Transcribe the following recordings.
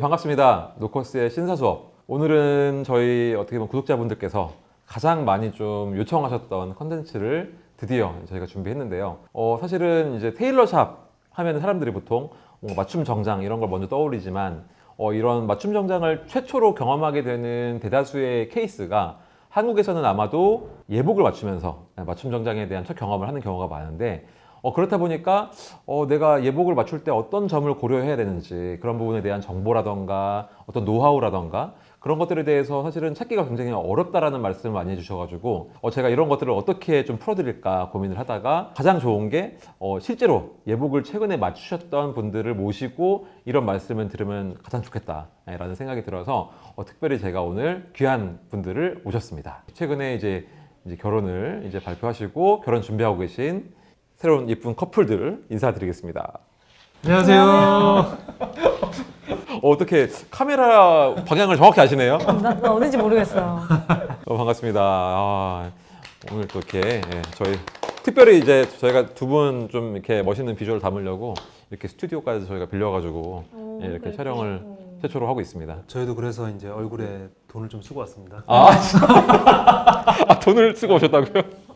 반갑습니다. 노코스의 신사 수업. 오늘은 저희 어떻게 보면 구독자분들께서 가장 많이 좀 요청하셨던 컨텐츠를 드디어 저희가 준비했는데요. 사실은 이제 테일러샵 하면 사람들이 보통 맞춤 정장 이런 걸 먼저 떠올리지만 이런 맞춤 정장을 최초로 경험하게 되는 대다수의 케이스가 한국에서는 아마도 예복을 맞추면서 맞춤 정장에 대한 첫 경험을 하는 경우가 많은데 그렇다 보니까 내가 예복을 맞출 때 어떤 점을 고려해야 되는지 그런 부분에 대한 정보라던가 어떤 노하우라던가 그런 것들에 대해서 사실은 찾기가 굉장히 어렵다라는 말씀을 많이 해주셔가지고 제가 이런 것들을 어떻게 좀 풀어드릴까 고민을 하다가 가장 좋은 게 실제로 예복을 최근에 맞추셨던 분들을 모시고 이런 말씀을 들으면 가장 좋겠다라는 생각이 들어서 특별히 제가 오늘 귀한 분들을 모셨습니다. 최근에 이제 결혼을 이제 발표하시고 결혼 준비하고 계신 새로운 예쁜 커플들 인사드리겠습니다. 안녕하세요. 어떻게 카메라 방향을 정확히 아시네요? 나 어딘지 모르겠어요. 반갑습니다. 오늘 또 이렇게 저희 특별히 이제 저희가 두 분 좀 이렇게 멋있는 비주얼 담으려고 이렇게 스튜디오까지 저희가 빌려가지고 이렇게 촬영을 최초로 하고 있습니다. 저희도 그래서 이제 얼굴에 돈을 좀 쓰고 왔습니다. 돈을 쓰고 오셨다고요?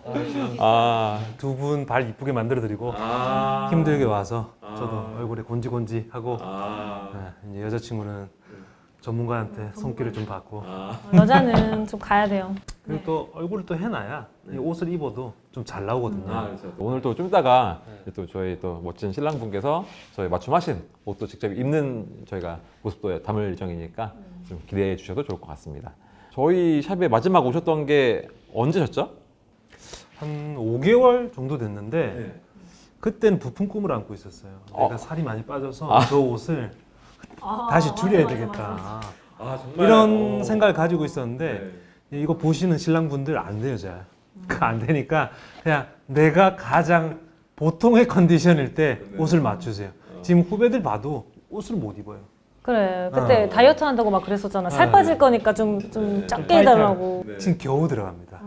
두 분 발 이쁘게 만들어드리고 힘들게 와서 저도 얼굴에 곤지곤지하고 이제 여자친구는 전문가한테 손길을 좀 받고 여자는 좀 가야 돼요. 그리고 또 얼굴을 또 해놔야 이 옷을 입어도 좀 잘 나오거든요. 그렇죠. 오늘 또 좀 이따가 또 저희 또 멋진 신랑분께서 저희 맞춤하신 옷도 직접 입는 저희가 모습도 담을 예정이니까 좀 기대해 주셔도 좋을 것 같습니다. 저희 샵에 마지막 오셨던 게 언제셨죠? 한 5개월 정도 됐는데 그때는 부푼 꿈을 안고 있었어요. 내가 살이 많이 빠져서 저 옷을 다시 줄여야 되겠다. 이런 생각을 가지고 있었는데 이거 보시는 신랑분들 안 돼요, 잘. 안 되니까 그냥 내가 가장 보통의 컨디션일 때 옷을 맞추세요. 지금 후배들 봐도 옷을 못 입어요. 그래, 그때 다이어트 한다고 막 그랬었잖아. 살 빠질 거니까 좀 작게 해달라고. 지금 겨우 들어갑니다.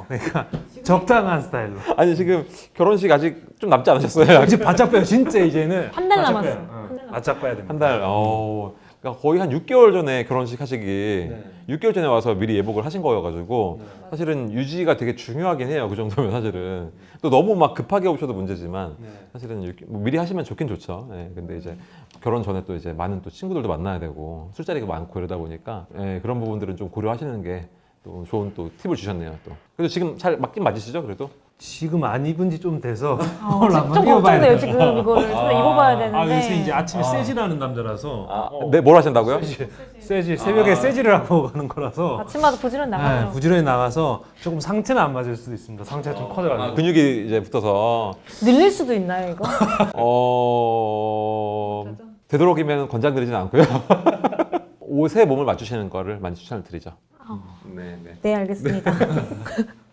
그러니까 적당한 스타일로. 아니 지금 결혼식 아직 좀 남지 않으셨어요? 이제 바짝 빼요. 진짜 이제는. 한 달 바짝 남았어. 빼요. 바짝 빼야 됩니다. 한 달. 그러니까 거의 한 6개월 전에 결혼식 하시기 6개월 전에 와서 미리 예복을 하신 거여가지고 사실은 유지가 되게 중요하긴 해요. 그 정도면 사실은 또 너무 막 급하게 오셔도 문제지만 사실은 뭐 미리 하시면 좋긴 좋죠. 근데 이제 결혼 전에 또 이제 많은 또 친구들도 만나야 되고 술자리가 많고 이러다 보니까 그런 부분들은 좀 고려하시는 게 또 좋은 또 팁을 주셨네요. 또 그래도 지금 잘 맞긴 맞으시죠? 그래도? 지금 안 입은 지 좀 돼서 좀 걱정돼요, 지금 이거를 좀 입어봐야 되는데. 요새 이제 아침에 세질하는 남자라서 네, 뭘 하신다고요? 세질 새벽에 세질을 하고 가는 거라서 아침마다 부지런 나가요. 부지런히 나가서 조금 상체는 안 맞을 수도 있습니다. 상체가 좀 커져가지고. 근육이 이제 붙어서 늘릴 수도 있나요, 이거? 되도록이면 권장드리지는 않고요. 옷에 몸을 맞추시는 거를 많이 추천을 드리죠. 네, 알겠습니다.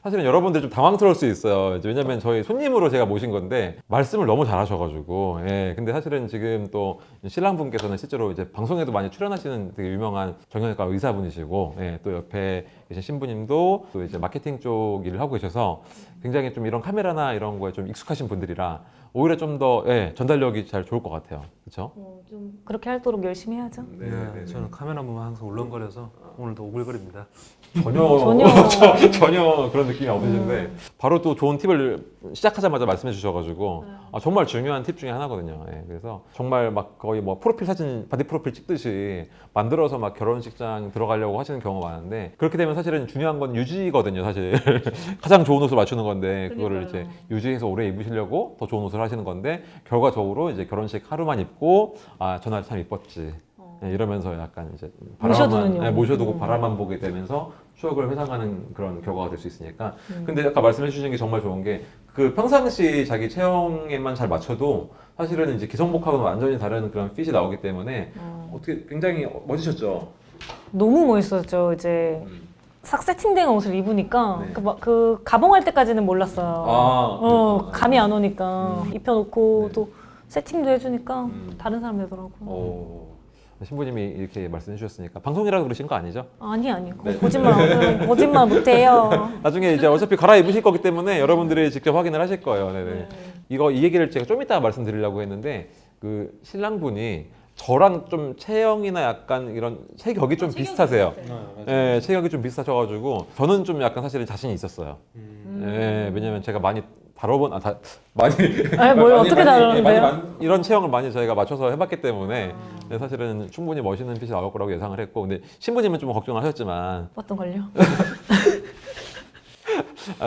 사실은 여러분들 좀 당황스러울 수 있어요. 왜냐면 저희 손님으로 제가 모신 건데 말씀을 너무 잘하셔가지고 근데 사실은 지금 또 신랑분께서는 실제로 이제 방송에도 많이 출연하시는 되게 유명한 정형외과 의사분이시고 또 옆에 계신 신부님도 또 이제 마케팅 쪽 일을 하고 계셔서 굉장히 좀 이런 카메라나 이런 거에 좀 익숙하신 분들이라 오히려 좀 더 전달력이 잘 좋을 것 같아요. 그렇죠? 좀 그렇게 할도록 열심히 해야죠. 저는 카메라 보면 항상 울렁거려서 오늘도 오글거립니다. 전혀 그런 느낌이 없으신데 바로 또 좋은 팁을 시작하자마자 말씀해 주셔가지고 정말 중요한 팁 중에 하나거든요. 그래서 정말 막 거의 뭐 프로필 사진 바디 프로필 찍듯이 만들어서 막 결혼식장 들어가려고 하시는 경우가 많은데 그렇게 되면 사실은 중요한 건 유지거든요. 사실 가장 좋은 옷을 맞추는 건데 그거를 이제 유지해서 오래 입으시려고 더 좋은 옷을 하시는 건데 결과적으로 이제 결혼식 하루만 입고 전날 참 이뻤지. 이러면서 약간 이제 모셔두고 바라만 보게 되면서 추억을 회상하는 그런 결과가 될 수 있으니까. 근데 아까 말씀해 주신 게 정말 좋은 게 그 평상시 자기 체형에만 잘 맞춰도 사실은 이제 기성복하고는 완전히 다른 그런 핏이 나오기 때문에 어떻게 굉장히 멋지셨죠? 너무 멋있었죠. 이제 싹 세팅된 옷을 입으니까 그 가봉할 때까지는 몰랐어요. 감이 안 오니까 입혀놓고 또 세팅도 해주니까 다른 사람 되더라고요. 신부님이 이렇게 말씀해 주셨으니까 방송이라고 그러신 거 아니죠? 아니 거짓말 못해요. 나중에 이제 어차피 갈아입으실 거기 때문에 여러분들이 직접 확인을 하실 거예요. 이 얘기를 제가 좀 이따 말씀드리려고 했는데 그 신랑분이 저랑 좀 체형이나 약간 이런 체격이 좀 비슷하세요. 예, 체격이 좀 비슷하셔가지고 저는 좀 약간 사실은 자신이 있었어요. 예, 왜냐면 제가 많이 다뤄본 많이 아니, 뭘 어떻게 다루는데요? 이런 체형을 많이 저희가 맞춰서 해봤기 때문에 네, 사실은 충분히 멋있는 핏이 나올 거라고 예상을 했고, 근데 신부님은 좀 걱정을 하셨지만 어떤 걸요?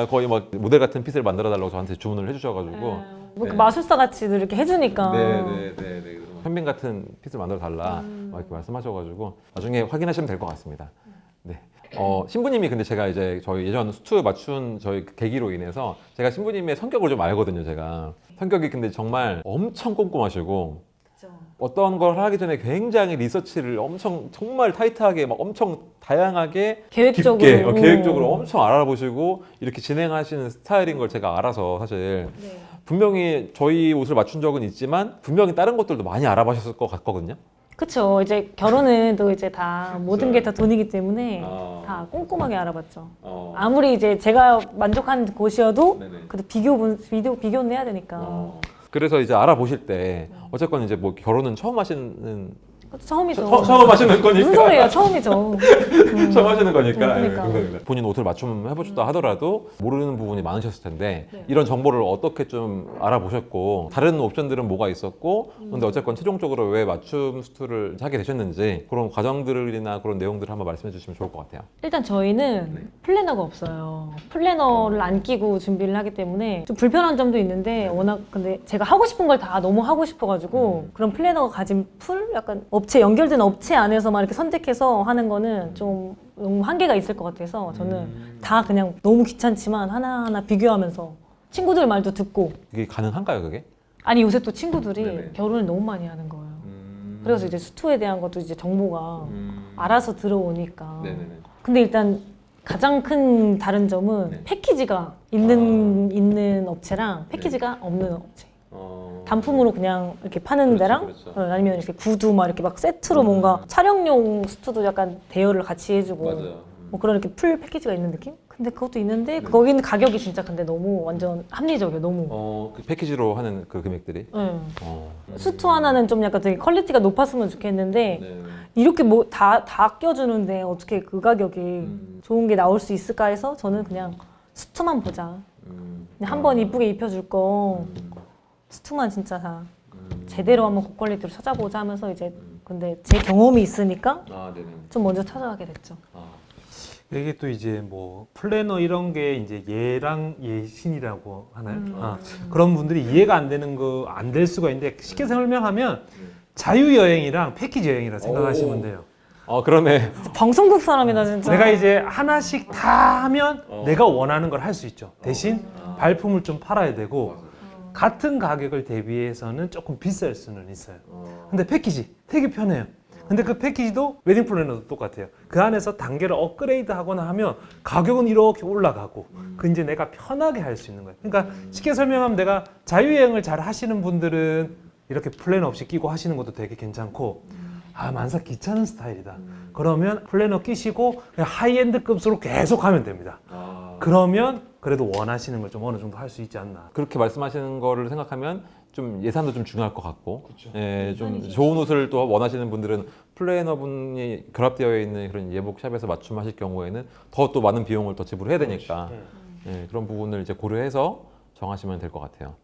거의 막 모델 같은 핏을 만들어 달라고 저한테 주문을 해주셔가지고 뭐 이렇게 네. 마술사 같이 이렇게 해주니까. 네네네. 현빈 같은 핏을 만들어 달라 막 이렇게 말씀하셔가지고 나중에 확인하시면 될 것 같습니다. 네. 신부님이 근데 제가 이제 저희 예전 수트 맞춘 저희 그 계기로 인해서 제가 신부님의 성격을 좀 알거든요. 제가 성격이 근데 정말 엄청 꼼꼼하시고 어떤 걸 하기 전에 굉장히 리서치를 엄청 정말 타이트하게 막 엄청 다양하게 계획적으로. 깊게 계획적으로 엄청 알아보시고 이렇게 진행하시는 스타일인 걸 제가 알아서 사실 네. 분명히 저희 옷을 맞춘 적은 있지만 분명히 다른 것들도 많이 알아보셨을 것 같거든요. 그쵸. 이제 결혼은 또 이제 다 모든 게 다 돈이기 때문에 아. 다 꼼꼼하게 알아봤죠. 어. 아무리 이제 제가 만족한 곳이어도 네네. 그래도 비교는 해야 되니까. 그래서 이제 알아보실 때 어쨌건 이제 뭐 결혼은 처음 하시는 그것도 처음이죠. 처음 하시는 거니까. 무슨 소리예요? 처음이죠. 처음 하시는 거니까. 그러니까. 그러니까. 본인 옷을 맞춤 해보셨다 하더라도 모르는 부분이 많으셨을 텐데 네. 이런 정보를 어떻게 좀 알아보셨고 다른 옵션들은 뭐가 있었고 근데 어쨌건 최종적으로 왜 맞춤 수트를 하게 되셨는지 그런 과정들이나 그런 내용들을 한번 말씀해 주시면 좋을 것 같아요. 일단 저희는 네. 플래너가 없어요. 플래너를 안 끼고 준비를 하기 때문에 좀 불편한 점도 있는데 워낙 근데 제가 하고 싶은 걸 다 너무 하고 싶어가지고 그런 플래너가 가진 풀? 약간 업체 연결된 업체 안에서만 이렇게 선택해서 하는 거는 좀 너무 한계가 있을 것 같아서 저는 다 그냥 너무 귀찮지만 하나하나 비교하면서 친구들 말도 듣고 그게 가능한가요, 그게? 아니 요새 또 친구들이 네네. 결혼을 너무 많이 하는 거예요. 그래서 이제 수투에 대한 것도 이제 정보가 알아서 들어오니까. 네네네. 근데 일단 가장 큰 다른 점은 네. 패키지가 있는 업체랑 패키지가 없는 업체. 단품으로 그냥 이렇게 파는 그렇죠, 데랑 그렇죠. 아니면 이렇게 구두 막 이렇게 막 세트로 뭔가 촬영용 수트도 약간 대여를 같이 해주고 맞아요. 뭐 그런 이렇게 풀 패키지가 있는 느낌? 근데 그것도 있는데 거기는 가격이 진짜 근데 너무 완전 합리적이에요. 너무. 그 패키지로 하는 그 금액들이? 네. 수트 하나는 좀 약간 되게 퀄리티가 높았으면 좋겠는데 네. 이렇게 뭐 다 껴주는데 어떻게 그 가격이 좋은 게 나올 수 있을까 해서 저는 그냥 수트만 보자. 그냥 한번 이쁘게 입혀줄 거 수트만 진짜 다 제대로 한번 고퀄리티로 찾아보자 하면서 이제 근데 제 경험이 있으니까 네네. 좀 먼저 찾아가게 됐죠. 이게 또 이제 뭐 플래너 이런 게 이제 예랑 예신이라고 하나요? 그런 분들이 이해가 안 되는 거 안 될 수가 있는데 쉽게 설명하면 자유 여행이랑 패키지 여행이라 생각하시면 돼요. 그러네. 방송국 사람이다 진짜. 내가 이제 하나씩 다 하면 내가 원하는 걸 할 수 있죠. 대신 발품을 좀 팔아야 되고 같은 가격을 대비해서는 조금 비쌀 수는 있어요. 근데 패키지 되게 편해요. 근데 그 패키지도 웨딩 플래너도 똑같아요. 그 안에서 단계를 업그레이드 하거나 하면 가격은 이렇게 올라가고 그 이제 내가 편하게 할 수 있는 거예요. 그러니까 쉽게 설명하면 내가 자유여행을 잘 하시는 분들은 이렇게 플래너 없이 끼고 하시는 것도 되게 괜찮고 만사 귀찮은 스타일이다. 그러면 플래너 끼시고 그냥 하이엔드 급으로 계속 하면 됩니다. 그러면 그래도 원하시는 걸 좀 어느 정도 할 수 있지 않나. 그렇게 말씀하시는 거를 생각하면 좀 예산도 좀 중요할 것 같고, 예, 좀 좋은 옷을 또 원하시는 분들은 플래너분이 결합되어 있는 그런 예복샵에서 맞춤하실 경우에는 더 또 많은 비용을 더 지불해야 되니까 예, 그런 부분을 이제 고려해서 정하시면 될 것 같아요.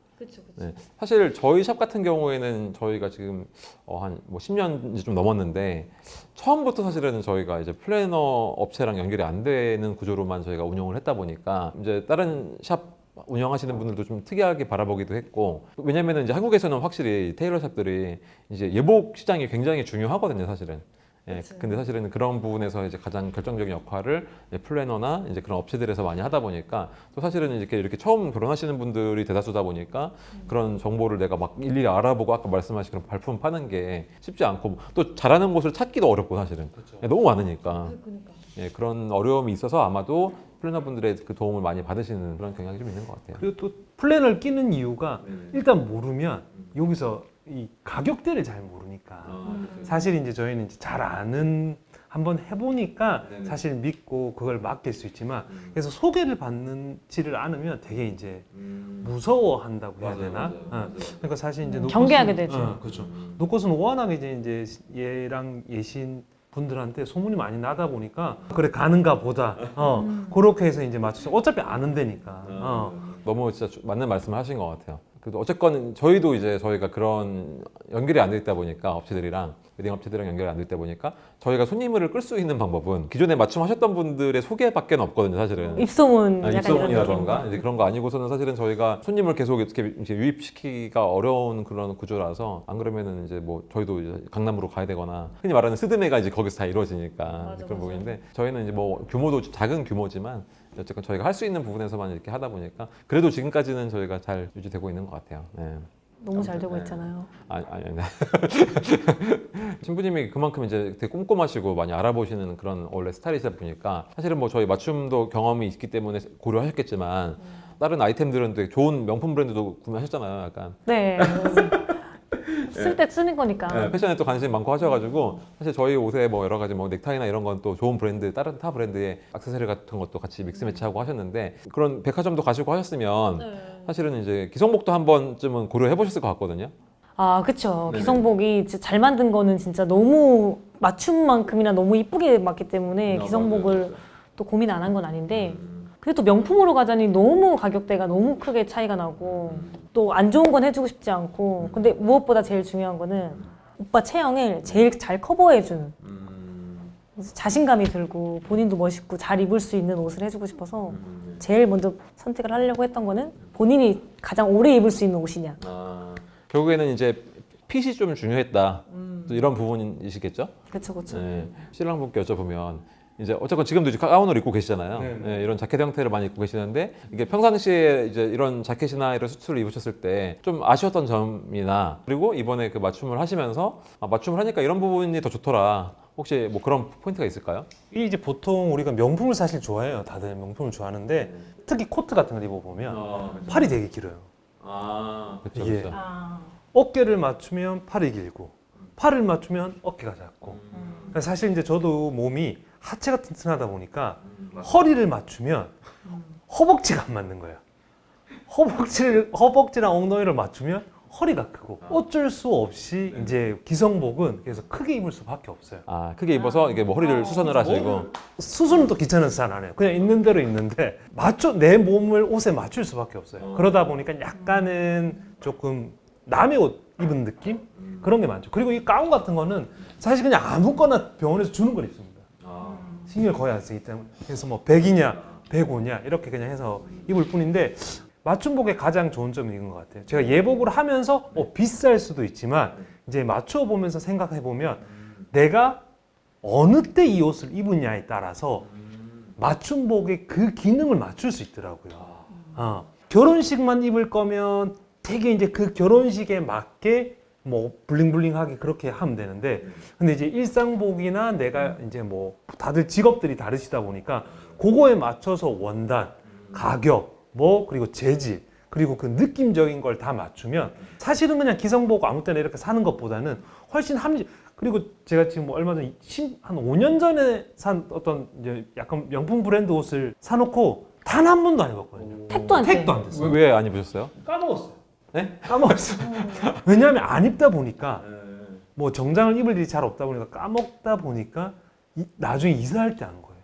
네. 사실 저희 샵 같은 경우에는 저희가 지금 한 뭐 10년이 좀 넘었는데 처음부터 사실은 저희가 이제 플래너 업체랑 연결이 안 되는 구조로만 저희가 운영을 했다 보니까 이제 다른 샵 운영하시는 분들도 좀 특이하게 바라보기도 했고 왜냐면은 이제 한국에서는 확실히 테일러 샵들이 이제 예복 시장이 굉장히 중요하거든요, 사실은. 예, 근데 사실은 그런 부분에서 이제 가장 결정적인 역할을 플래너나 이제 그런 업체들에서 많이 하다 보니까 또 사실은 이렇게 처음 결혼하시는 분들이 대다수다 보니까 그런 정보를 내가 막 일일이 알아보고 아까 말씀하신 그런 발품 파는 게 쉽지 않고 또 잘하는 곳을 찾기도 어렵고 사실은 예, 너무 많으니까 예, 그런 어려움이 있어서 아마도 플래너분들의 그 도움을 많이 받으시는 그런 경향이 좀 있는 것 같아요. 그리고 또 플래너를 끼는 이유가 일단 모르면 여기서 이 가격대를 잘 모르니까 사실 이제 저희는 이제 잘 아는 한번 해보니까 네네. 사실 믿고 그걸 맡길 수 있지만 그래서 소개를 받지를 않으면 되게 이제 무서워한다고 해야 되나? 그러니까 사실 이제 경계하게 되죠. 그렇죠. 노컷은 워낙에 이제 얘랑 예신 분들한테 소문이 많이 나다 보니까 그래 가는가 보다. 그렇게 해서 이제 맞춰서 어차피 아는 데니까. 너무 진짜 맞는 말씀을 하신 것 같아요. 그래도 어쨌건 저희도 이제 저희가 그런 연결이 안 돼 있다 보니까 업체들이랑 웨딩 업체들이랑 연결이 안 돼 있다 보니까 저희가 손님을 끌 수 있는 방법은 기존에 맞춤하셨던 분들의 소개밖에 없거든요, 사실은. 입소문 약간 입소문이라던가 이런 이제 그런 거 아니고서는 사실은 저희가 손님을 계속 이렇게 이제 유입시키기가 어려운 그런 구조라서 안 그러면은 이제 뭐 저희도 이제 강남으로 가야 되거나 흔히 말하는 스드메가 이제 거기서 다 이루어지니까 맞아, 그런 맞아. 부분인데 저희는 이제 뭐 규모도 작은 규모지만 어쨌건 저희가 할 수 있는 부분에서만 이렇게 하다 보니까 그래도 지금까지는 저희가 잘 유지되고 있는 것 같아요. 네. 너무 잘 되고 네. 있잖아요. 아니. 신부님이 그만큼 이제 되게 꼼꼼하시고 많이 알아보시는 그런 원래 스타일이다 보니까 사실은 뭐 저희 맞춤도 경험이 있기 때문에 고려하셨겠지만 다른 아이템들은 되게 좋은 명품 브랜드도 구매하셨잖아요, 약간. 네. 쓸 때 쓰는 거니까. 네, 패션에 또 관심이 많고 하셔가지고 사실 저희 옷에 뭐 여러 가지 뭐 넥타이나 이런 건 또 좋은 브랜드 다른 타 브랜드의 액세서리 같은 것도 같이 믹스 매치하고 하셨는데 그런 백화점도 가시고 하셨으면 사실은 이제 기성복도 한 번쯤은 고려해 보셨을 것 같거든요. 아, 그쵸. 네네. 기성복이 진짜 잘 만든 거는 진짜 너무 맞춤만큼이나 너무 이쁘게 맞기 때문에 기성복을 또 고민 안 한 건 아닌데 근데 또 명품으로 가자니 너무 가격대가 너무 크게 차이가 나고 또 안 좋은 건 해주고 싶지 않고 근데 무엇보다 제일 중요한 거는 오빠 체형을 제일 잘 커버해주는 자신감이 들고 본인도 멋있고 잘 입을 수 있는 옷을 해주고 싶어서 제일 먼저 선택을 하려고 했던 거는 본인이 가장 오래 입을 수 있는 옷이냐. 결국에는 이제 핏이 좀 중요했다. 또 이런 부분이시겠죠? 그쵸, 그쵸. 네. 신랑분께 여쭤보면 이제 어쨌건 지금도 이제 가운을 입고 계시잖아요. 네, 네. 네, 이런 자켓 형태를 많이 입고 계시는데 이게 평상시에 이제 이런 자켓이나 이런 수트를 입으셨을 때 좀 아쉬웠던 점이나 그리고 이번에 그 맞춤을 하시면서 맞춤을 하니까 이런 부분이 더 좋더라. 혹시 뭐 그런 포인트가 있을까요? 이 이제 보통 우리가 명품을 사실 좋아해요. 다들 명품을 좋아하는데 특히 코트 같은 걸 입어보면 팔이 되게 길어요. 그렇죠. 이게 그렇죠. 어깨를 맞추면 팔이 길고 팔을 맞추면 어깨가 작고 사실 이제 저도 몸이 하체가 튼튼하다 보니까 허리를 맞추면 허벅지가 안 맞는 거예요. 허벅지랑 엉덩이를 맞추면 허리가 크고 어쩔 수 없이 이제 기성복은 그래서 크게 입을 수밖에 없어요. 크게 입어서 이게 뭐 허리를 수선을 하시고 수술은 또 귀찮아서 잘 안 해요. 그냥 있는 대로 입는데 내 몸을 옷에 맞출 수밖에 없어요. 그러다 보니까 약간은 조금 남의 옷 입은 느낌? 그런 게 많죠. 그리고 이 가운 같은 거는 사실 그냥 아무거나 병원에서 주는 걸 입습니다. 신경을 거의 안 쓰기 때문에. 그래서 뭐 100이냐 105냐 이렇게 그냥 해서 입을 뿐인데 맞춤복의 가장 좋은 점이 이건 것 같아요. 제가 예복을 하면서 비쌀 수도 있지만 이제 맞춰 보면서 생각해 보면 내가 어느 때 이 옷을 입으냐에 따라서 맞춤복의 그 기능을 맞출 수 있더라고요. 결혼식만 입을 거면 되게 이제 그 결혼식에 맞게 뭐 블링블링하게 그렇게 하면 되는데 근데 이제 일상복이나 내가 이제 뭐 다들 직업들이 다르시다 보니까 그거에 맞춰서 원단, 가격 뭐 그리고 재질 그리고 그 느낌적인 걸 다 맞추면 사실은 그냥 기성복 아무 때나 이렇게 사는 것보다는 훨씬 그리고 제가 지금 뭐 얼마 전에 한 5년 전에 산 어떤 이제 약간 명품 브랜드 옷을 사놓고 단 한 번도 안 입었거든요. 택도 안 돼. 택도 안 됐어요. 왜 안 입으셨어요? 까먹었어요. 네? 까먹었어요. 왜냐하면 안 입다 보니까 뭐 정장을 입을 일이 잘 없다 보니까 까먹다 보니까 나중에 이사할 때 안 거예요.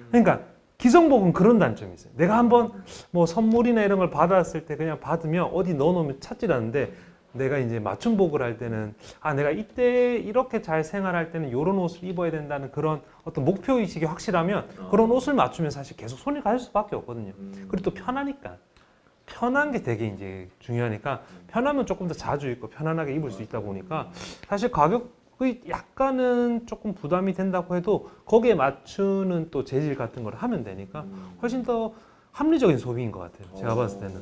그러니까 기성복은 그런 단점이 있어요. 내가 한번 뭐 선물이나 이런 걸 받았을 때 그냥 받으면 어디 넣어놓으면 찾질 않는데 내가 이제 맞춤복을 할 때는 내가 이때 이렇게 잘 생활할 때는 이런 옷을 입어야 된다는 그런 어떤 목표의식이 확실하면 그런 옷을 맞추면 사실 계속 손이 갈 수밖에 없거든요. 그리고 또 편하니까. 편한 게 되게 이제 중요하니까 편하면 조금 더 자주 입고 편안하게 입을 수 있다 보니까 사실 가격이 약간은 조금 부담이 된다고 해도 거기에 맞추는 또 재질 같은 걸 하면 되니까 훨씬 더 합리적인 소비인 것 같아요. 제가 봤을 때는.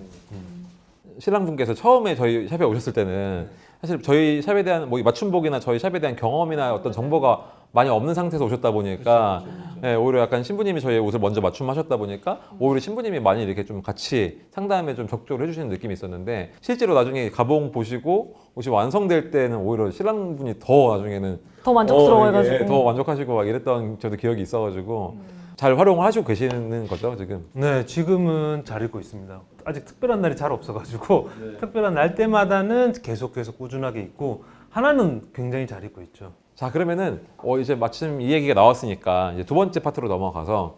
신랑분께서 처음에 저희 샵에 오셨을 때는 사실 저희 샵에 대한 뭐 맞춤복이나 저희 샵에 대한 경험이나 어떤 정보가 많이 없는 상태에서 오셨다 보니까 예, 오히려 약간 신부님이 저희 옷을 먼저 맞춤하셨다 보니까 오히려 신부님이 많이 이렇게 좀 같이 상담에 좀 적극적으로 해주시는 느낌이 있었는데 실제로 나중에 가봉 보시고 옷이 완성될 때는 오히려 신랑분이 더 나중에는 더 만족스러워해가지고. 예, 더 만족하시고 막 이랬던 저도 기억이 있어가지고 잘 활용을 하시고 계시는 거죠 지금? 네, 지금은 잘 입고 있습니다. 아직 특별한 날이 잘 없어가지고 특별한 날 때마다는 계속해서 꾸준하게 입고 하나는 굉장히 잘 입고 있죠. 자 그러면은 이제 마침 이 얘기가 나왔으니까 이제 두 번째 파트로 넘어가서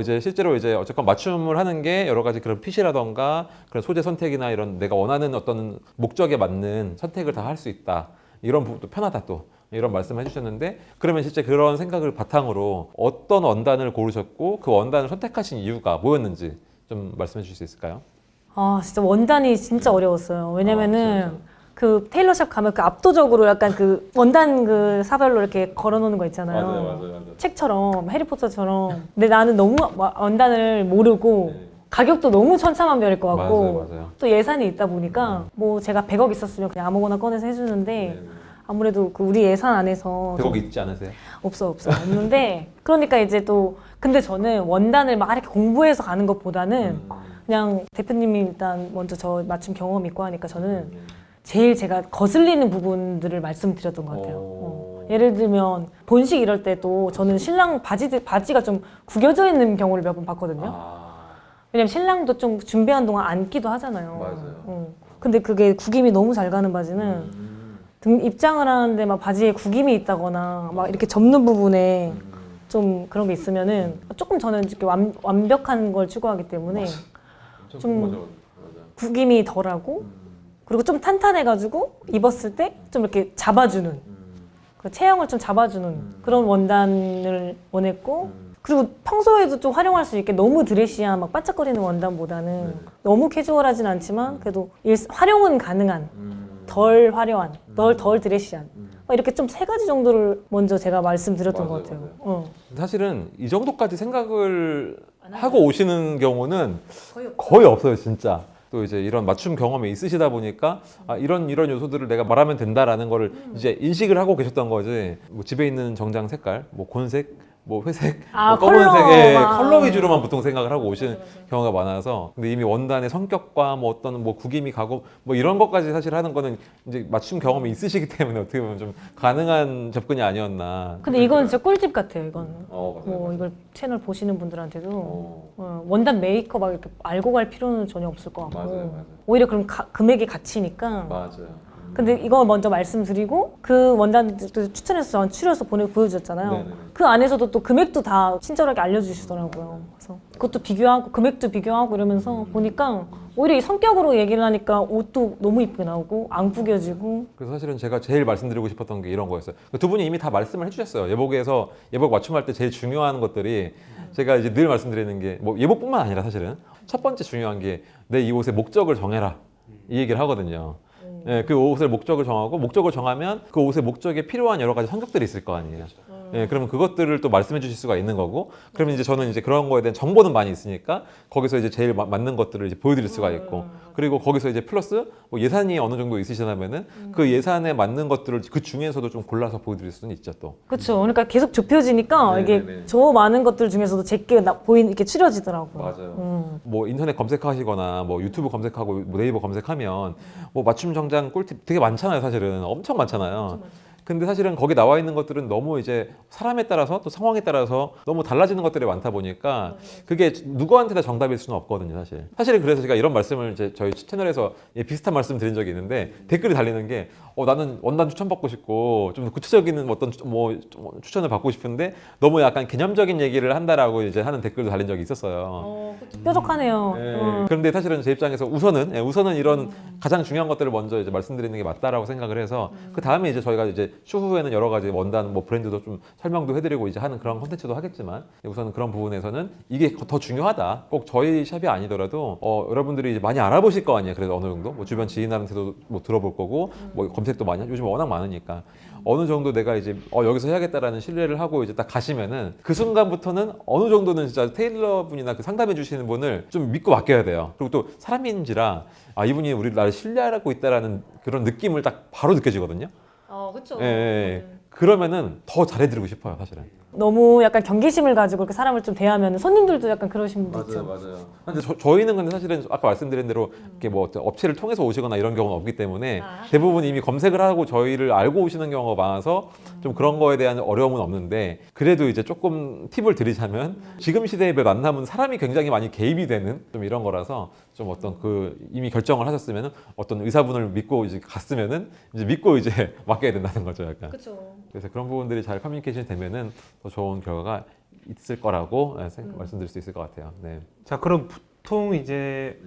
이제 실제로 이제 어쨌건 맞춤을 하는 게 여러 가지 그런 핏이라던가 그런 소재 선택이나 이런 내가 원하는 어떤 목적에 맞는 선택을 다 할 수 있다 이런 부분도 편하다 또 이런 말씀을 해주셨는데 그러면 실제 그런 생각을 바탕으로 어떤 원단을 고르셨고 그 원단을 선택하신 이유가 뭐였는지 좀 말씀해 주실 수 있을까요? 아 진짜 원단이 진짜 어려웠어요. 왜냐면은 진짜. 그 테일러샵 가면 그 압도적으로 약간 그 원단 그 사별로 이렇게 걸어놓는 거 있잖아요. 맞아요. 책처럼 해리포터처럼. 근데 나는 너무 원단을 모르고 가격도 너무 천차만별일 것 같고 맞아요. 또 예산이 있다 보니까 뭐 제가 100억 있었으면 그냥 아무거나 꺼내서 해주는데 아무래도 그 우리 예산 안에서 100억 있지 않으세요? 없는데 그러니까 이제 또 근데 저는 원단을 막 이렇게 공부해서 가는 것보다는 그냥 대표님이 일단 먼저 저 맞춤 경험 있고 하니까 저는 제일 제가 거슬리는 부분들을 말씀드렸던 것 같아요. 예를 들면 본식 이럴 때도 저는 신랑 바지가 좀 구겨져 있는 경우를 몇 번 봤거든요. 왜냐면 신랑도 좀 준비한 동안 앉기도 하잖아요. 맞아요. 근데 그게 구김이 너무 잘 가는 바지는 입장을 하는데 막 바지에 구김이 있다거나 막 이렇게 접는 부분에 좀 그런 게 있으면은 조금 저는 이렇게 완벽한 걸 추구하기 때문에 좀 구김이 덜하고 그리고 좀 탄탄해가지고 입었을 때 좀 이렇게 잡아주는 그 체형을 좀 잡아주는 그런 원단을 원했고 그리고 평소에도 좀 활용할 수 있게 너무 드레시한 막 반짝거리는 원단보다는 너무 캐주얼하진 않지만 그래도 활용은 가능한 덜 화려한 덜 드레시한 이렇게 좀 3가지 정도를 먼저 제가 말씀드렸던 것 같아요. 사실은 이 정도까지 생각을 하고 오시는 경우는 거의 없어요, 진짜. 또 이제 이런 맞춤 경험이 있으시다 보니까 이런 요소들을 내가 말하면 된다라는 거를 이제 인식을 하고 계셨던 거지. 뭐 집에 있는 정장 색깔, 뭐 곤색, 뭐 회색, 뭐 검은색의 컬러 위주로만 보통 생각을 하고 오시는 경우가 많아서 근데 이미 원단의 성격과 뭐 어떤 뭐 구김이 가고 뭐 이런 것까지 사실 하는 거는 이제 맞춤 경험이 있으시기 때문에 어떻게 보면 좀 가능한 접근이 아니었나. 근데 이건 진짜 꿀팁 같아요. 이건 맞아요. 이걸 채널 보시는 분들한테도 원단 메이커 막 이렇게 알고 갈 필요는 전혀 없을 것 같고 맞아요. 오히려 그럼 금액이 갇히니까. 맞아요. 근데 이거 먼저 말씀드리고 그 원단도 추천해서 전 추려서 보여주셨잖아요. 네네네. 그 안에서도 또 금액도 다 친절하게 알려주시더라고요. 그래서 그것도 비교하고 금액도 비교하고 이러면서 보니까 오히려 이 성격으로 얘기를 하니까 옷도 너무 이쁘게 나오고 안 구겨지고. 그래서 사실은 제가 제일 말씀드리고 싶었던 게 이런 거였어요. 두 분이 이미 다 말씀을 해주셨어요. 예복에서 예복 맞춤할 때 제일 중요한 것들이 제가 이제 늘 말씀드리는 게 뭐 예복뿐만 아니라 사실은 첫 번째 중요한 게 내 이 옷의 목적을 정해라 이 얘기를 하거든요. 예, 그 옷의 목적을 정하고 목적을 정하면 그 옷의 목적에 필요한 여러 가지 성격들이 있을 거 아니에요. 예, 그러면 그것들을 또 말씀해 주실 수가 있는 거고 그러면 이제 저는 이제 그런 거에 대한 정보는 많이 있으니까 거기서 이제 제일 맞는 것들을 이제 보여드릴 수가 있고 그리고 거기서 이제 플러스 뭐 예산이 어느 정도 있으시다면은 그 예산에 맞는 것들을 그 중에서도 좀 골라서 보여드릴 수는 있죠 또. 그렇죠. 그러니까 계속 좁혀지니까 네네네. 이게 저 많은 것들 중에서도 제게 이렇게 추려지더라고요. 맞아요. 뭐 인터넷 검색하시거나 뭐 유튜브 검색하고 뭐 네이버 검색하면 뭐 맞춤 정장 꿀팁 되게 많잖아요. 사실은 엄청 많잖아요. 근데 사실은 거기 나와 있는 것들은 너무 이제 사람에 따라서 또 상황에 따라서 너무 달라지는 것들이 많다 보니까 그게 누구한테 다 정답일 수는 없거든요, 사실. 사실은 그래서 제가 이런 말씀을 이제 저희 채널에서 비슷한 말씀 드린 적이 있는데 댓글이 달리는 게 나는 원단 추천받고 싶고 좀 구체적인 어떤 뭐 추천을 받고 싶은데 너무 약간 개념적인 얘기를 한다라고 이제 하는 댓글도 달린 적이 있었어요. 뾰족하네요. 그런데 사실은 제 입장에서 우선은 이런 가장 중요한 것들을 먼저 이제 말씀드리는 게 맞다라고 생각을 해서 그 다음에 이제 저희가 이제 추후에는 여러 가지 원단 뭐 브랜드도 좀 설명도 해드리고 이제 하는 그런 콘텐츠도 하겠지만 우선은 그런 부분에서는 이게 더 중요하다. 꼭 저희 샵이 아니더라도 여러분들이 이제 많이 알아보실 거 아니에요. 그래서 어느 정도 뭐 주변 지인한테도 뭐 들어볼 거고 뭐 검색도 많이 요즘 워낙 많으니까 어느 정도 내가 이제 여기서 해야겠다라는 신뢰를 하고 이제 딱 가시면은 그 순간부터는 어느 정도는 진짜 테일러 분이나 그 상담해 주시는 분을 좀 믿고 맡겨야 돼요. 그리고 또 사람인지라 이분이 우리 나를 신뢰하고 있다라는 그런 느낌을 딱 바로 느껴지거든요. 그렇죠. 예. 그러면은 더 잘해드리고 싶어요, 사실은. 너무 약간 경계심을 가지고 이렇게 사람을 좀 대하면 손님들도 약간 그러신 분도 있죠. 맞아요. 근데 저희는 근데 사실은 아까 말씀드린 대로 이렇게 뭐 어떤 업체를 통해서 오시거나 이런 경우는 없기 때문에 대부분 이미 검색을 하고 저희를 알고 오시는 경우가 많아서 좀 그런 거에 대한 어려움은 없는데, 그래도 이제 조금 팁을 드리자면 지금 시대에 만나면 사람이 굉장히 많이 개입이 되는 좀 이런 거라서 좀 어떤 그 이미 결정을 하셨으면은 어떤 의사분을 믿고 이제 갔으면은 이제 믿고 이제 맡겨야 된다는 거죠, 약간. 그렇죠. 그래서 그런 부분들이 잘 커뮤니케이션이 되면은 더 좋은 결과가 있을 거라고 말씀드릴 수 있을 것 같아요. 네. 자, 그럼 보통 이제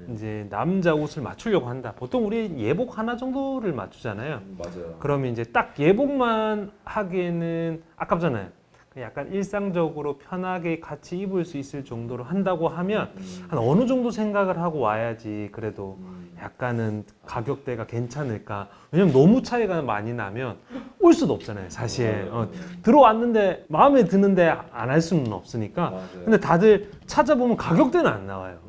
남자 옷을 맞추려고 한다. 보통 우리 예복 하나 정도를 맞추잖아요. 맞아요. 그러면 이제 딱 예복만 하기에는 아깝잖아요. 그냥 약간 일상적으로 편하게 같이 입을 수 있을 정도로 한다고 하면 한 어느 정도 생각을 하고 와야지 그래도 약간은 가격대가 괜찮을까. 왜냐면 너무 차이가 많이 나면 올 수도 없잖아요, 사실. 들어왔는데 마음에 드는데 안 할 수는 없으니까. 근데 다들 찾아보면 가격대는 안 나와요.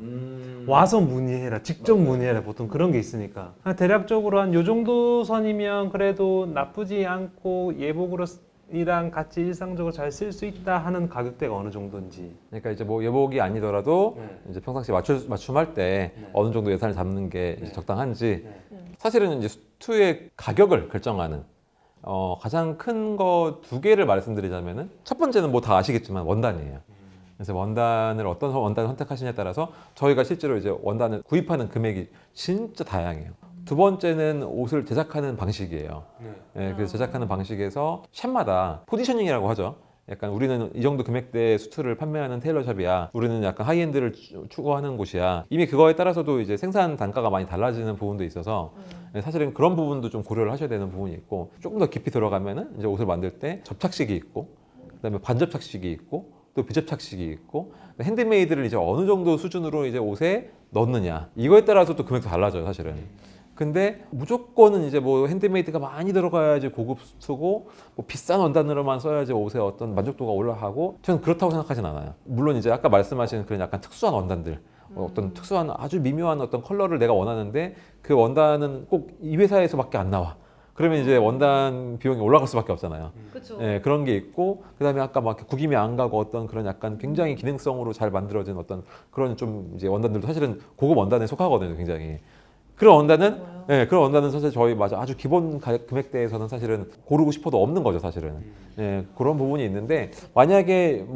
와서 문의해라, 직접 문의해라, 보통 그런 게 있으니까. 대략적으로 한 요 정도 선이면 그래도 나쁘지 않고 예복으로 이랑 같이 일상적으로 잘 쓸 수 있다 하는 가격대가 어느 정도인지. 그러니까 이제 뭐 예복이 아니더라도 네. 이제 평상시 맞춤할 때 어느 정도 예산을 잡는 게 이제 적당한지. 네. 사실은 이제 수트의 가격을 결정하는 가장 큰 거 두 개를 말씀드리자면은, 첫 번째는 뭐 다 아시겠지만 원단이에요. 그래서 원단을 어떤 원단을 선택하시냐에 따라서 저희가 실제로 이제 원단을 구입하는 금액이 진짜 다양해요. 두 번째는 옷을 제작하는 방식이에요. 네, 그래서 제작하는 방식에서 샵마다 포지셔닝이라고 하죠. 약간 우리는 이 정도 금액대의 수트를 판매하는 테일러샵이야, 우리는 약간 하이엔드를 추구하는 곳이야, 이미 그거에 따라서도 이제 생산 단가가 많이 달라지는 부분도 있어서 사실은 그런 부분도 좀 고려를 하셔야 되는 부분이 있고, 조금 더 깊이 들어가면은 이제 옷을 만들 때 접착식이 있고, 그다음에 반접착식이 있고, 또 비접착식이 있고, 핸드메이드를 이제 어느 정도 수준으로 이제 옷에 넣느냐, 이거에 따라서 또 금액도 달라져요, 사실은. 근데 무조건은 이제 뭐 핸드메이드가 많이 들어가야지 고급 수트고, 뭐 비싼 원단으로만 써야지 옷의 어떤 만족도가 올라가고, 저는 그렇다고 생각하진 않아요. 물론 이제 아까 말씀하신 그런 약간 특수한 원단들, 어떤 특수한 아주 미묘한 어떤 컬러를 내가 원하는데 그 원단은 꼭 이 회사에서밖에 안 나와. 그러면 이제 원단 비용이 올라갈 수밖에 없잖아요. 그렇죠. 네, 그런 게 있고, 그다음에 아까 막 구김이 안 가고 어떤 그런 약간 굉장히 기능성으로 잘 만들어진 어떤 그런 좀 이제 원단들도 사실은 고급 원단에 속하거든요, 굉장히. 그런 원단은, 네, 그런 원단은 사실 저희 아주 기본 금액대에서는 사실은 고르고 싶어도 없는 거죠, 사실은. 네, 그런 부분이 있는데, 만약에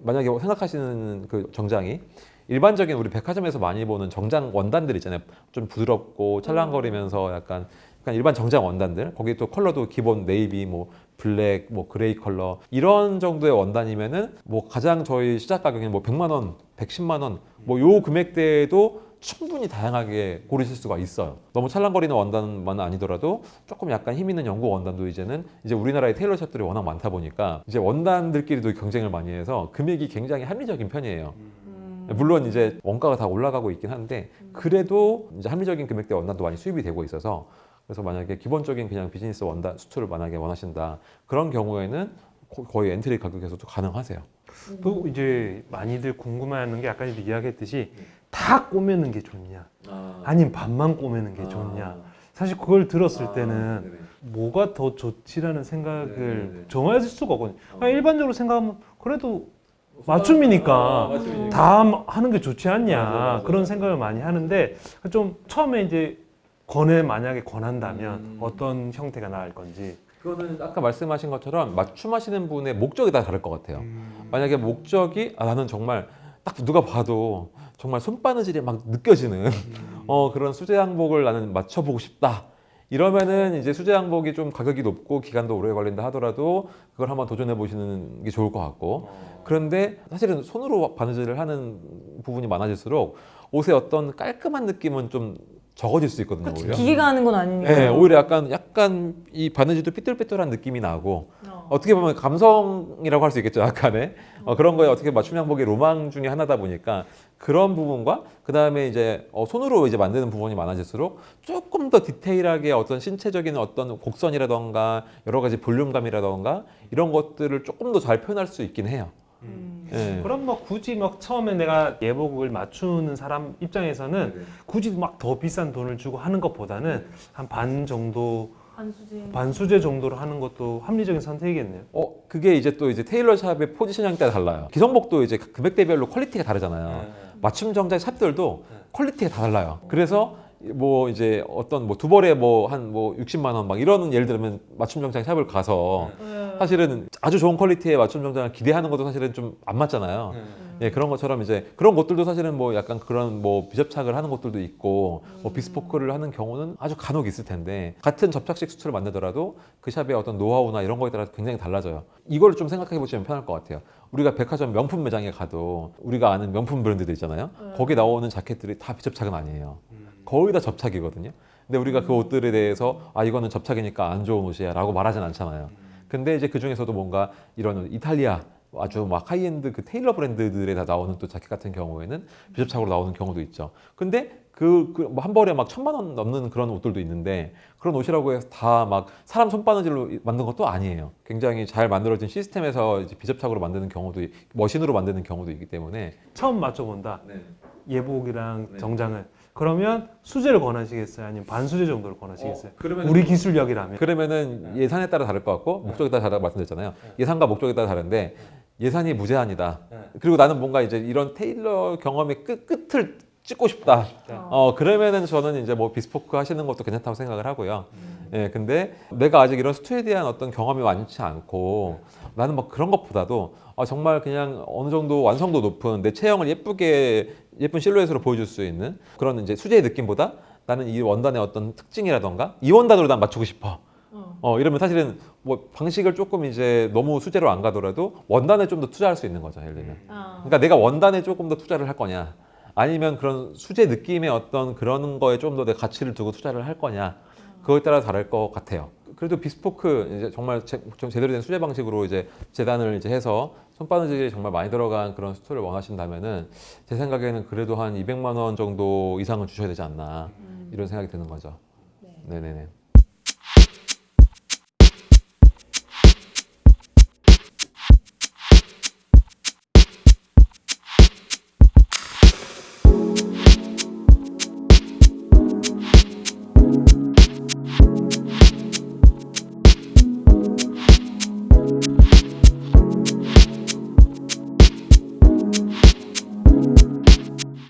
생각하시는 그 정장이 일반적인 우리 백화점에서 많이 보는 정장 원단들 있잖아요. 좀 부드럽고 찰랑거리면서 약간 일반 정장 원단들, 거기 또 컬러도 기본 네이비, 뭐 블랙, 뭐 그레이 컬러, 이런 정도의 원단이면은 뭐 가장 저희 시작 가격이 뭐 100만 원, 110만 원, 뭐 요 금액대에도 충분히 다양하게 고르실 수가 있어요. 너무 찰랑거리는 원단만 아니더라도 조금 약간 힘 있는 영국 원단도 이제는 이제 우리나라의 테일러샵들이 워낙 많다 보니까 이제 원단들끼리도 경쟁을 많이 해서 금액이 굉장히 합리적인 편이에요. 물론 이제 원가가 다 올라가고 있긴 한데, 그래도 이제 합리적인 금액대 원단도 많이 수입이 되고 있어서, 그래서 만약에 기본적인 그냥 비즈니스 원단 수트를 만약에 원하신다, 그런 경우에는 거의 엔트리 가격에서도 가능하세요. 또 이제 많이들 궁금해하는 게 아까 이야기했듯이 다 꼬매는 게 좋냐, 아니면 반만 꼬매는 게 좋냐. 사실 그걸 들었을 때는 뭐가 더 좋지라는 생각을 정할 수가 없거든요. 그냥 일반적으로 생각하면 그래도 맞춤이니까 다 하는 게 좋지 않냐, 그런 생각을 많이 하는데, 좀 처음에 이제 만약에 권한다면 어떤 형태가 나을 건지. 그거는 아까 말씀하신 것처럼 맞춤하시는 분의 목적이 다 다를 것 같아요. 만약에 목적이 나는 정말 딱 누가 봐도 정말 손바느질이 막 느껴지는 그런 수제 양복을 나는 맞춰보고 싶다, 이러면은 이제 수제 양복이 좀 가격이 높고 기간도 오래 걸린다 하더라도 그걸 한번 도전해 보시는 게 좋을 것 같고, 그런데 사실은 손으로 바느질을 하는 부분이 많아질수록 옷의 어떤 깔끔한 느낌은 좀 적어질 수 있거든요. 오히려. 기계가 하는 건 아니니까. 네, 오히려 약간 이 바느질도 삐뚤빼뚤한 느낌이 나고, 어떻게 보면 감성이라고 할 수 있겠죠, 약간의. 그런 거에 어떻게 맞춤 양복의 로망 중에 하나다 보니까 그런 부분과 그다음에 이제 손으로 이제 만드는 부분이 많아질수록 조금 더 디테일하게 어떤 신체적인 어떤 곡선이라던가 여러 가지 볼륨감이라던가 이런 것들을 조금 더 잘 표현할 수 있긴 해요. 네. 그럼 뭐 굳이 막 처음에 내가 예복을 맞추는 사람 입장에서는 굳이 막 더 비싼 돈을 주고 하는 것보다는 한 반 정도 반수제 정도로 하는 것도 합리적인 선택이겠네요. 그게 이제 또 이제 테일러 샵의 포지셔닝 따라 달라요. 기성복도 이제 금액대별로 퀄리티가 다르잖아요. 맞춤 정장 샵들도 퀄리티가 다 달라요. 그래서 뭐 이제 어떤 뭐 두 벌에 뭐 한 뭐 60만 원 막 이런 예를 들면 맞춤 정장 샵을 가서 사실은 아주 좋은 퀄리티의 맞춤 정장을 기대하는 것도 사실은 좀 안 맞잖아요. 예, 그런 것처럼 이제 그런 곳들도 사실은 뭐 약간 그런 뭐 비접착을 하는 곳들도 있고 뭐 비스포크를 하는 경우는 아주 간혹 있을 텐데 같은 접착식 수트를 만들더라도 그 샵의 어떤 노하우나 이런 거에 따라 굉장히 달라져요. 이걸 좀 생각해 보시면 편할 것 같아요. 우리가 백화점 명품 매장에 가도 우리가 아는 명품 브랜드들 있잖아요. 거기 나오는 자켓들이 다 비접착은 아니에요. 거의 다 접착이거든요. 근데 우리가 그 옷들에 대해서 이거는 접착이니까 안 좋은 옷이야 라고 말하진 않잖아요. 근데 이제 그 중에서도 뭔가 이런 이탈리아 아주 막 하이엔드 그 테일러 브랜드들에 다 나오는 또 자켓 같은 경우에는 비접착으로 나오는 경우도 있죠. 근데 뭐 한 벌에 막 1,000만 원 넘는 그런 옷들도 있는데 그런 옷이라고 해서 다 막 사람 손바느질로 만든 것도 아니에요. 굉장히 잘 만들어진 시스템에서 이제 비접착으로 만드는 경우도 머신으로 만드는 경우도 있기 때문에 처음 맞춰본다. 예복이랑 정장을. 그러면 수제를 권하시겠어요? 아니면 반수제 정도를 권하시겠어요? 우리 기술력이라면. 그러면은 예산에 따라 다를 것 같고 목적에 따라 다르다고 말씀드렸잖아요. 예산과 목적에 따라 다른데 예산이 무제한이다. 그리고 나는 뭔가 이제 이런 테일러 경험의 끝을 찍고 싶다. 그러면은 저는 이제 뭐 비스포크 하시는 것도 괜찮다고 생각을 하고요. 예, 근데 내가 아직 이런 수트에 대한 어떤 경험이 많지 않고 나는 뭐 그런 것보다도 정말 그냥 어느 정도 완성도 높은 내 체형을 예쁜 실루엣으로 보여줄 수 있는 그런 이제 수제의 느낌보다 나는 이 원단의 어떤 특징이라던가 이 원단으로 난 맞추고 싶어. 이러면 사실은 뭐 방식을 조금 이제 너무 수제로 안 가더라도 원단에 좀 더 투자할 수 있는 거죠, 예를 들면. 그러니까 내가 원단에 조금 더 투자를 할 거냐, 아니면 그런 수제 느낌의 어떤 그런 거에 좀 더 내 가치를 두고 투자를 할 거냐, 그거에 따라 다를 것 같아요. 그래도 비스포크 이제 정말 좀 제대로 된 수제 방식으로 이제 재단을 이제 해서 손바느질이 정말 많이 들어간 그런 수트를 원하신다면은 제 생각에는 그래도 한 200만 원 정도 이상은 주셔야 되지 않나 이런 생각이 드는 거죠. 네네네.